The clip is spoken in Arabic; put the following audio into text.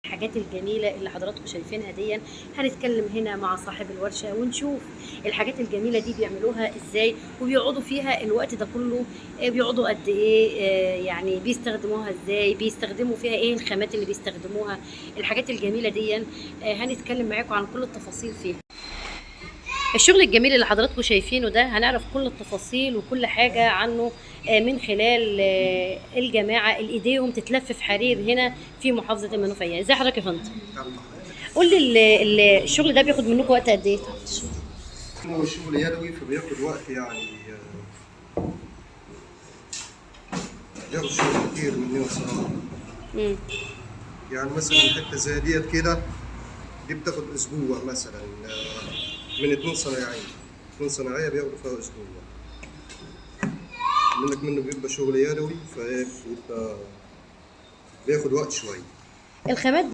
الحاجات الجميلة اللي حضراتكم شايفينها دي، هنتكلم هنا مع صاحب الورشة ونشوف الحاجات الجميلة دي بيعملوها ازاي وبيقعدوا فيها الوقت ده كله. بيقعدوا قد ايه، يعني بيستخدموها ازاي، بيستخدموا فيها ايه الخامات اللي بيستخدموها. الحاجات الجميلة دي هنتكلم معاكم عن كل التفاصيل فيها. الشغل الجميل اللي حضراتكم شايفينه ده هنعرف كل التفاصيل وكل حاجة عنه من خلال الجماعة اللي ايديهم تتلف في حرير هنا في محافظة المنوفية. ازي حضرتك يا فندم؟ قول لي الشغل ده بياخد منكم وقت قد ايه؟ هو الشغل يدوي فبياخد وقت يعني بياخد شغل كتير مننا صراحة. امم يعني مثلا حتة زي ديت كده دي بتاخد أسبوع مثلا، من 2 صنايعية. 2 صنايعية بياخدوا فيها أسبوع. منه بيبقى شغل يدوي فبيبقى بياخد وقت شوية. الخامات